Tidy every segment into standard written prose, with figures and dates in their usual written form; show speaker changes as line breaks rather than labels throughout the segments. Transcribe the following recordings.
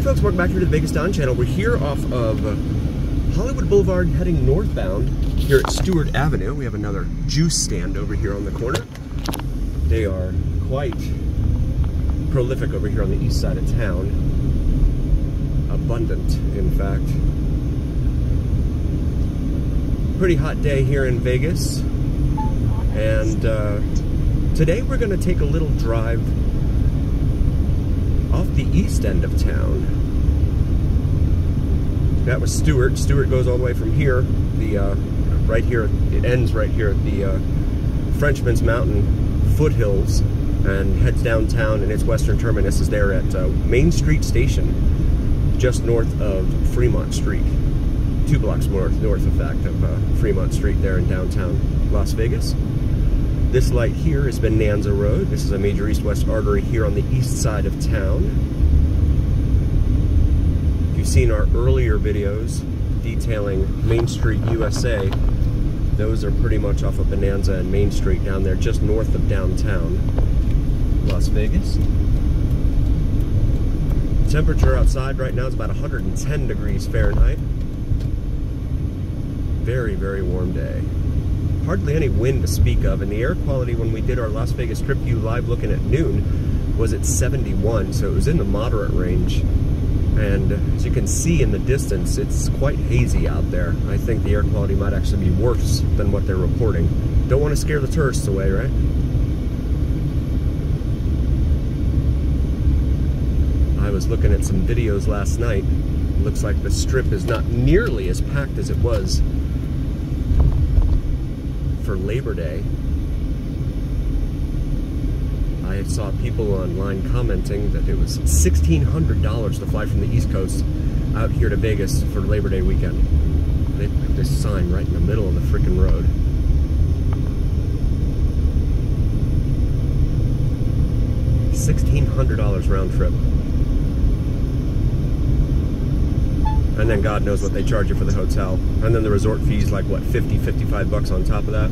folks, welcome back here to the Vegas Don channel. We're here off of Hollywood Boulevard heading northbound here at Stewart Avenue. We have another juice stand over here on the corner. They are quite prolific over here on the east side of town. Abundant, in fact. Pretty hot day here in Vegas. And today we're going to take a little drive off the east end of town. That was Stewart. Stewart goes all the way from here, right here, it ends right here at the Frenchman's Mountain foothills and heads downtown, and its western terminus is there at Main Street Station, just north of Fremont Street. 2 blocks north in fact, of Fremont Street there in downtown Las Vegas. This light here is Bonanza Road. This is a major east-west artery here on the east side of town. If you've seen our earlier videos detailing Main Street, USA, those are pretty much off of Bonanza and Main Street down there just north of downtown Las Vegas. Temperature outside right now is about 110 degrees Fahrenheit. Very, very warm day. Hardly any wind to speak of, and the air quality when we did our Las Vegas Trip View live looking at noon was at 71, so it was in the moderate range. And as you can see in the distance, it's quite hazy out there. I think the air quality might actually be worse than what they're reporting. Don't want to scare the tourists away, right? I was looking at some videos last night. Looks like the Strip is not nearly as packed as it was for Labor Day. I saw people online commenting that it was $1,600 to fly from the East Coast out here to Vegas for Labor Day weekend. They put this sign right in the middle of the freaking road. $1,600 round trip. And then God knows what they charge you for the hotel. And then the resort fees, like what, 50, 55 bucks on top of that?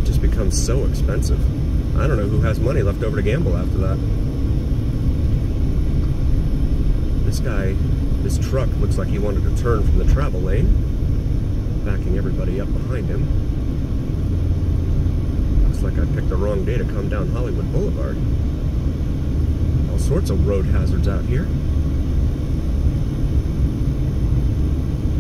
It just becomes so expensive. I don't know who has money left over to gamble after that. This guy, this truck looks like he wanted to turn from the travel lane, backing everybody up behind him. Looks like I picked the wrong day to come down Hollywood Boulevard. All sorts of road hazards out here.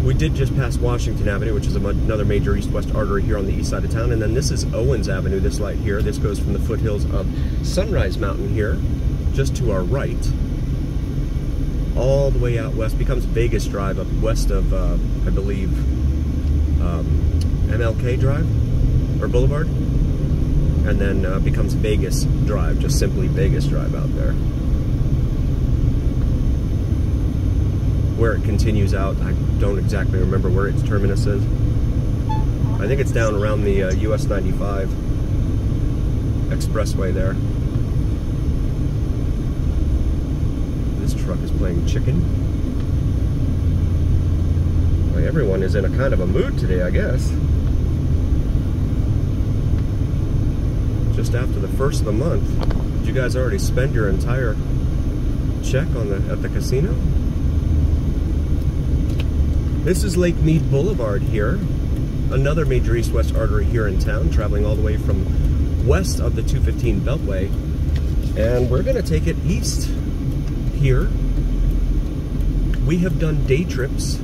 We did just pass Washington Avenue, which is another major east-west artery here on the east side of town, and then this is Owens Avenue, this light here. This goes from the foothills of Sunrise Mountain here, just to our right, all the way out west, becomes Vegas Drive up west of, I believe, MLK Drive, or Boulevard, and then becomes Vegas Drive, just simply Vegas Drive out there. Where it continues out, I don't exactly remember where its terminus is. I think it's down around the US 95 expressway there. This truck is playing chicken. Well, everyone is in a kind of a mood today, I guess. Just after the first of the month. Did you guys already spend your entire check on at the casino? This is Lake Mead Boulevard here, another major east-west artery here in town, traveling all the way from west of the 215 Beltway. And we're going to take it east here. We have done day trips.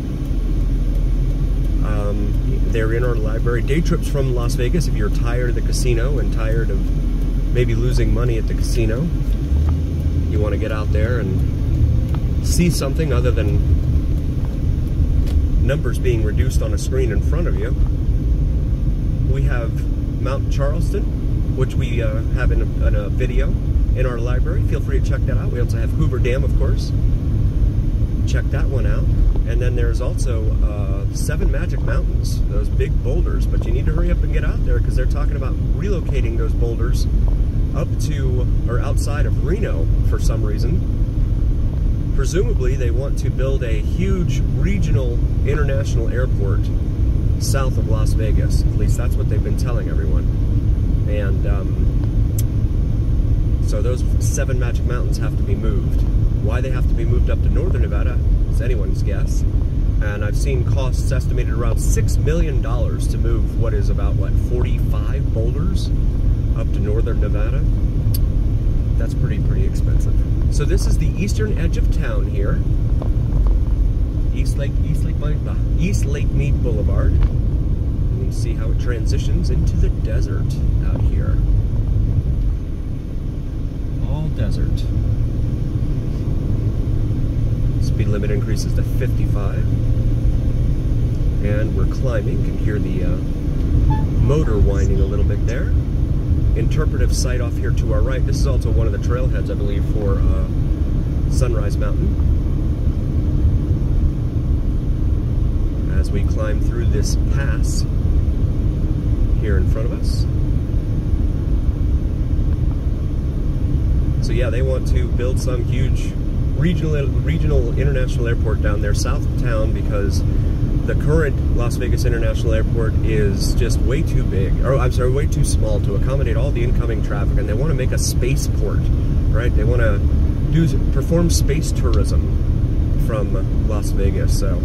They're in our library. Day trips from Las Vegas if you're tired of the casino and tired of maybe losing money at the casino. You want to get out there and see something other than numbers being reduced on a screen in front of you. We have Mount Charleston, which we have in a video in our library. Feel free to check that out. We also have Hoover Dam, of course. Check that one out. And then there's also 7 Magic Mountains, those big boulders, but you need to hurry up and get out there because they're talking about relocating those boulders up to or outside of Reno for some reason. Presumably, they want to build a huge regional international airport south of Las Vegas. At least that's what they've been telling everyone. And so those 7 Magic Mountains have to be moved. Why they have to be moved up to northern Nevada is anyone's guess. And I've seen costs estimated around $6 million to move what is about, what, 45 boulders up to northern Nevada. That's pretty expensive. So this is the eastern edge of town here. East Lake Mead Boulevard. And you see how it transitions into the desert out here. All desert. Speed limit increases to 55. And we're climbing. You can hear the motor whining a little bit there. Interpretive site off here to our right. This is also one of the trailheads, I believe, for Sunrise Mountain. As we climb through this pass here in front of us. So yeah, they want to build some huge regional international airport down there south of town because the current Las Vegas International Airport is just way too big, or I'm sorry, way too small to accommodate all the incoming traffic, and they want to make a spaceport, right? They want to perform space tourism from Las Vegas, so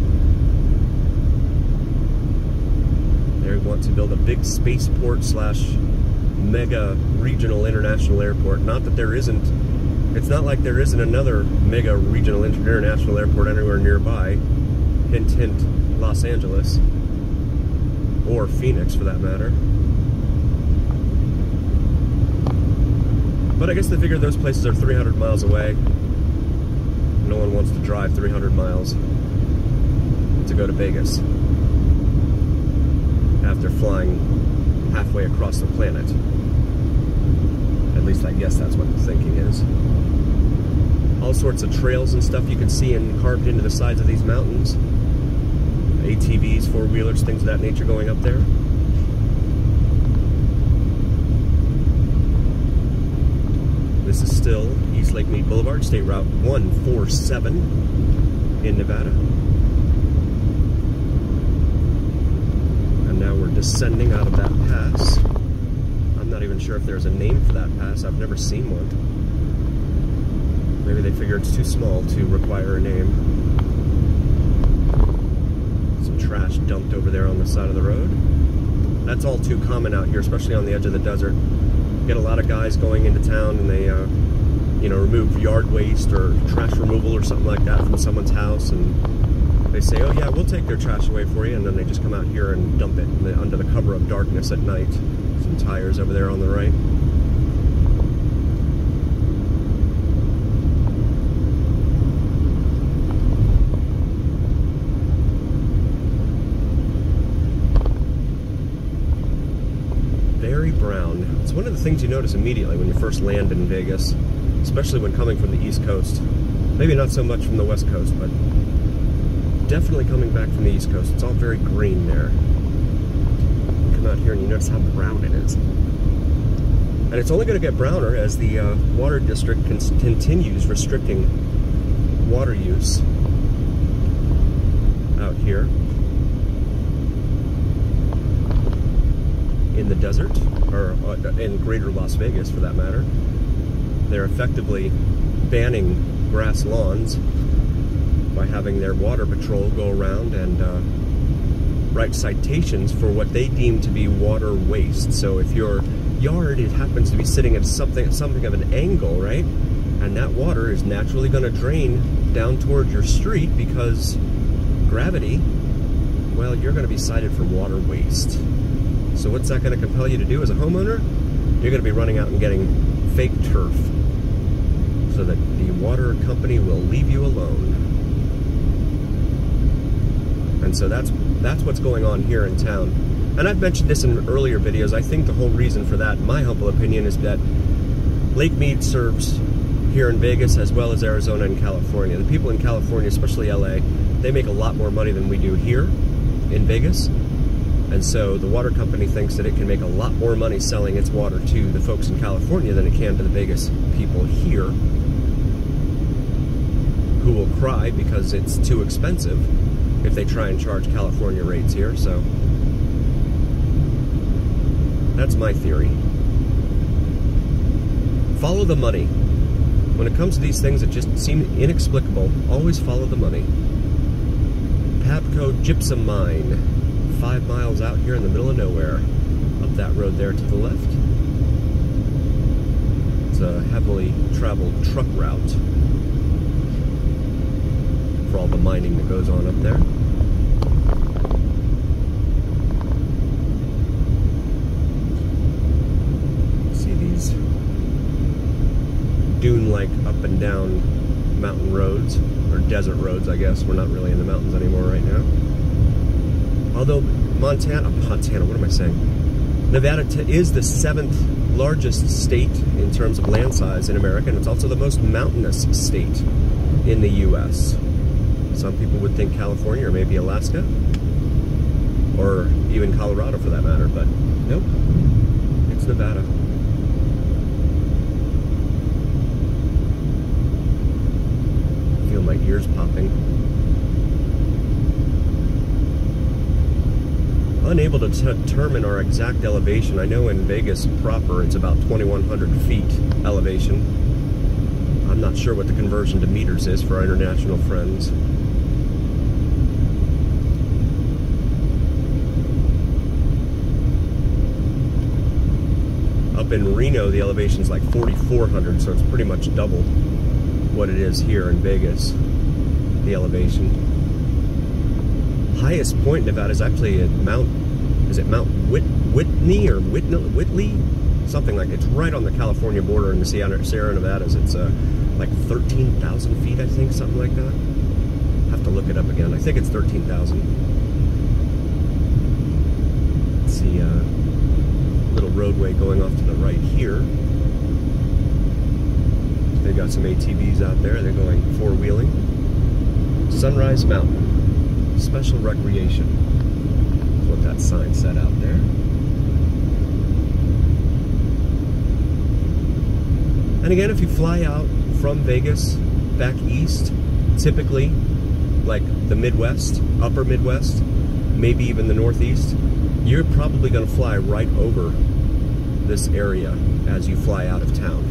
they want to build a big spaceport slash mega regional international airport. Not that there isn't, it's not like there isn't another mega regional international airport anywhere nearby. Hint, hint. Los Angeles, or Phoenix for that matter. But I guess they figure those places are 300 miles away. No one wants to drive 300 miles to go to Vegas after flying halfway across the planet. At least I guess that's what the thinking is. All sorts of trails and stuff you can see carved into the sides of these mountains. ATVs, four-wheelers, things of that nature going up there. This is still East Lake Mead Boulevard, State Route 147 in Nevada. And now we're descending out of that pass. I'm not even sure if there's a name for that pass. I've never seen one. Maybe they figure it's too small to require a name. Trash dumped over there on the side of the road. That's all too common out here, especially on the edge of the desert. You get a lot of guys going into town and they, you know, remove yard waste or trash removal or something like that from someone's house, and they say, oh yeah, we'll take their trash away for you, and then they just come out here and dump it under the cover of darkness at night. Some tires over there on the right. Brown. It's one of the things you notice immediately when you first land in Vegas, especially when coming from the East Coast. Maybe not so much from the West Coast, but definitely coming back from the East Coast. It's all very green there. You come out here and you notice how brown it is. And it's only going to get browner as the water district continues restricting water use out here in the desert, or in greater Las Vegas for that matter. They're effectively banning grass lawns by having their water patrol go around and write citations for what they deem to be water waste. So if your yard happens to be sitting at something of an angle, right, and that water is naturally going to drain down towards your street because gravity, well, you're going to be cited for water waste. So what's that going to compel you to do as a homeowner? You're going to be running out and getting fake turf so that the water company will leave you alone. And so that's what's going on here in town. And I've mentioned this in earlier videos. I think the whole reason for that, in my humble opinion, is that Lake Mead serves here in Vegas as well as Arizona and California. The people in California, especially LA, they make a lot more money than we do here in Vegas. And so the water company thinks that it can make a lot more money selling its water to the folks in California than it can to the Vegas people here, who will cry because it's too expensive if they try and charge California rates here. So that's my theory. Follow the money. When it comes to these things that just seem inexplicable, always follow the money. Pabco Gypsum Mine, 5 miles out here in the middle of nowhere. Up that road there to the left. It's a heavily traveled truck route for all the mining that goes on up there. See these dune-like up and down mountain roads, or desert roads, I guess. We're not really in the mountains anymore right now. Although Montana, what am I saying? Nevada is the 7th largest state in terms of land size in America, and it's also the most mountainous state in the U.S. Some people would think California or maybe Alaska, or even Colorado for that matter, but nope, it's Nevada. I feel my ears popping. Unable to determine our exact elevation. I know in Vegas proper it's about 2,100 feet elevation. I'm not sure what the conversion to meters is for our international friends. Up in Reno, the elevation is like 4,400, so it's pretty much double what it is here in Vegas, the elevation. Highest point in Nevada is actually at Mount Whitney or Whitley? Something like it's right on the California border in the Sierra Nevadas. It's like 13,000 feet, I think, something like that. Have to look it up again. I think it's 13,000. Let's see, little roadway going off to the right here. They got some ATVs out there. They're going four-wheeling. Sunrise Mountain. Special recreation. That's what that sign said out there. And again, if you fly out from Vegas back east, typically like the Midwest, upper Midwest, maybe even the Northeast, you're probably going to fly right over this area as you fly out of town.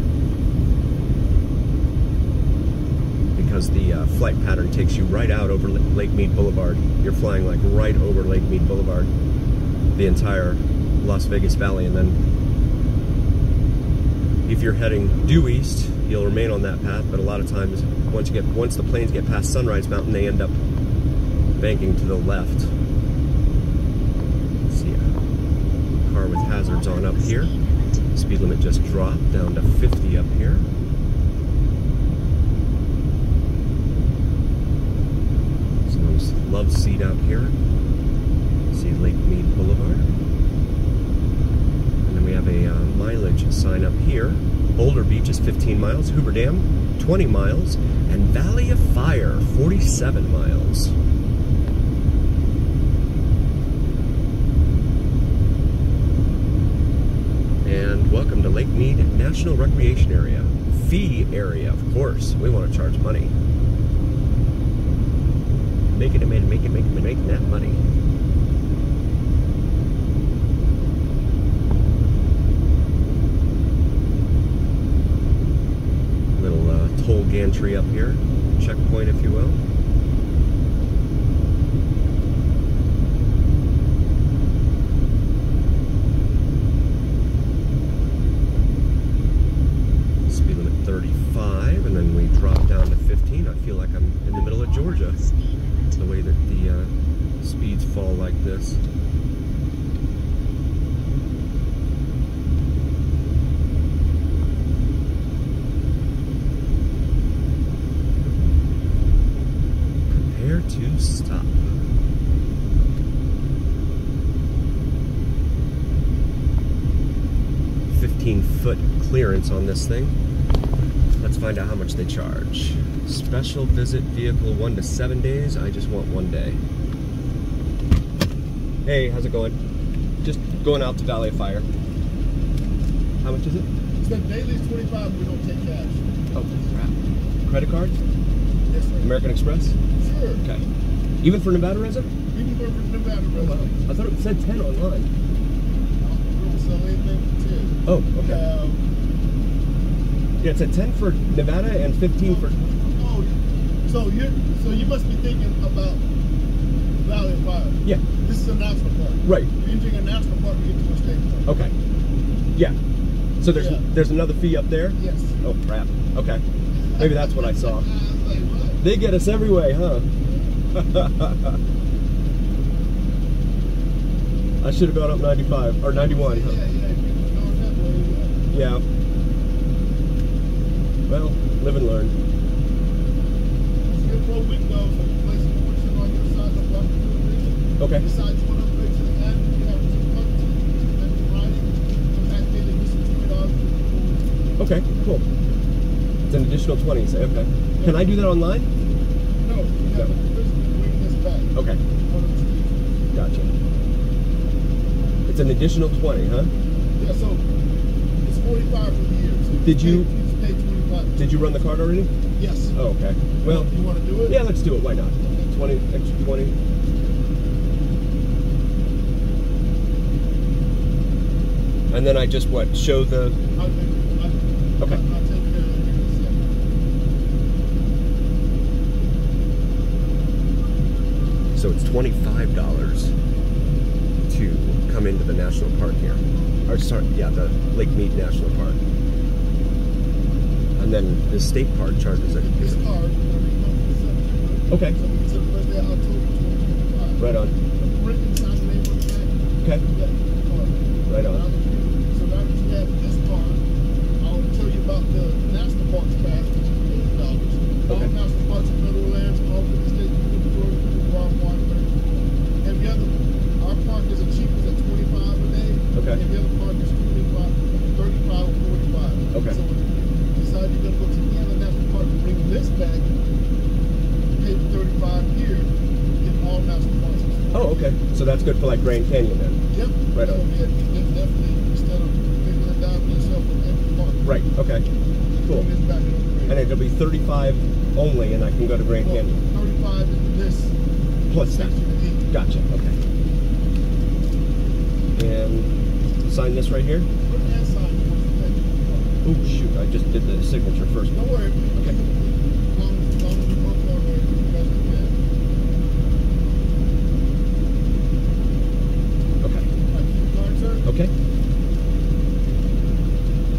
Because the flight pattern takes you right out over Lake Mead Boulevard. You're flying like right over Lake Mead Boulevard, the entire Las Vegas Valley, and then if you're heading due east, you'll remain on that path. But a lot of times, once the planes get past Sunrise Mountain, they end up banking to the left. Let's see, a car with hazards on up here. Speed limit just dropped down to 50 up here. Love seat out here. See Lake Mead Boulevard. And then we have a mileage sign up here. Boulder Beach is 15 miles. Hoover Dam, 20 miles. And Valley of Fire, 47 miles. And welcome to Lake Mead National Recreation Area. Fee area, of course. We want to charge money. Making that money. Little toll gantry up here, checkpoint if you will. Speed limit 35, and then we drop down to 15. I feel like I'm in the middle of Georgia. The way that the speeds fall like this. Prepare to stop. 15-foot clearance on this thing. Let's find out how much they charge. Special visit vehicle 1 to 7 days. I just want 1 day. Hey, how's it going? Just going out to Valley of Fire. How much is it?
It's the daily is 25, we don't take cash.
Oh, crap. Credit card?
Yes, sir.
American Express?
Sure.
Okay. Even for Nevada resident?
Even for Nevada resident.
I thought it said 10 online.
We don't sell anything for 10.
Oh, okay. Yeah, it's a 10 for Nevada and 15 for...
Oh, so you must be thinking about Valley of Fire.
Yeah.
This is a national park.
Right.
You're entering a national park to get to a state park.
Okay. Yeah. So there's another fee up there?
Yes.
Oh, crap. Okay. Maybe that's what I saw.
I was like, what?
They get us every way, huh? I should have gone up 95 or 91. Huh? Yeah. Well, live and learn. Okay.
Besides one upgrade to the end, you have two countries and riding activated additional $20.
Okay, cool. It's an additional 20, say, okay. Can I do that online?
No, you have to physically bring this back.
Okay. Gotcha. It's an additional 20, huh?
Yeah, so it's 45 for the year. So
Did you
pay 25.
Did you run the card already?
Yes.
Oh, okay. Well,
you want to do it?
Yeah, let's do it. Why not? 20, extra 20. And then I just, what, show the... Okay.
I'll take care of it in a second.
So it's $25 to come into the national park here. Or sorry, yeah, the Lake Mead National Park. And then the state park charges it.
This card,
Okay.
so it's the first day of October 2025.
Right on.
Written sign name on the back.
Okay.
Yeah, card.
Right on.
So now that you have this card, I'll tell you about the National Parks Pass, which is $80. All
Okay.
national parks and federal lands, all 50 states, Georgia, Guam, Washington. Every other, our park is the cheapest at $25 a day.
Okay.
Every other park is 35 or 45.
Okay.
So when you decide you're going to go to any other national park and bring this back, pay for 35 here, get all national parks.
Oh, okay. So that's good for like Grand Canyon then.
Yep.
Right on.
So, yeah, definitely, instead of picking it down for yourself in every park.
Right, okay. Cool.
Bring this back and upgrade.
And it'll be 35 only, and I can go to Grand
Well,
Canyon.
35 in this.
Plus that.
section.
Gotcha, okay. And sign this right here?
Put that sign on the back.
Oh, shoot, I just did the signature first.
Don't worry.
Okay.
As long as you work on it, you guys can get it.
Okay.
Alright, keep the card, sir.
Okay.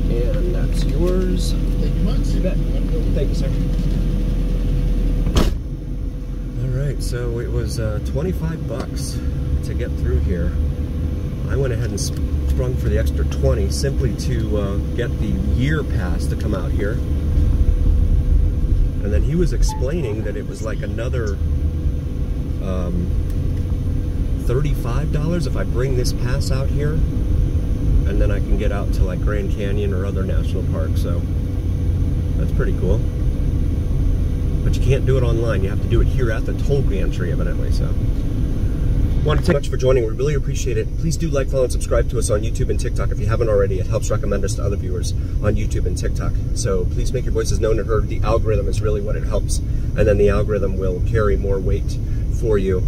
And that's yours.
Thank you much.
You bet.
Have a good one.
Thank you, sir. All right, so it was 25 bucks to get through here. I went ahead and sprung for the extra 20 simply to get the year pass to come out here. And then he was explaining that it was like another $35 if I bring this pass out here, and then I can get out to like Grand Canyon or other national parks. So that's pretty cool. But you can't do it online. You have to do it here at the toll gantry, evidently. So, want to thank you much for joining. We really appreciate it. Please do like, follow, and subscribe to us on YouTube and TikTok if you haven't already. It helps recommend us to other viewers on YouTube and TikTok. So please make your voices known and heard. The algorithm is really what it helps, and then the algorithm will carry more weight for you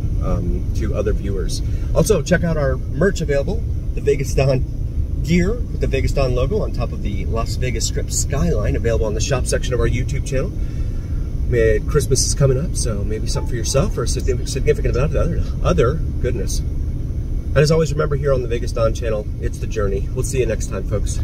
to other viewers. Also, check out our merch available. The Vegas Don gear with the Vegas Don logo on top of the Las Vegas Strip skyline, available on the shop section of our YouTube channel. Christmas is coming up, so maybe something for yourself or a significant amount of other goodness. And as always, remember, here on the Vegas Don channel, it's the journey. We'll see you next time, folks.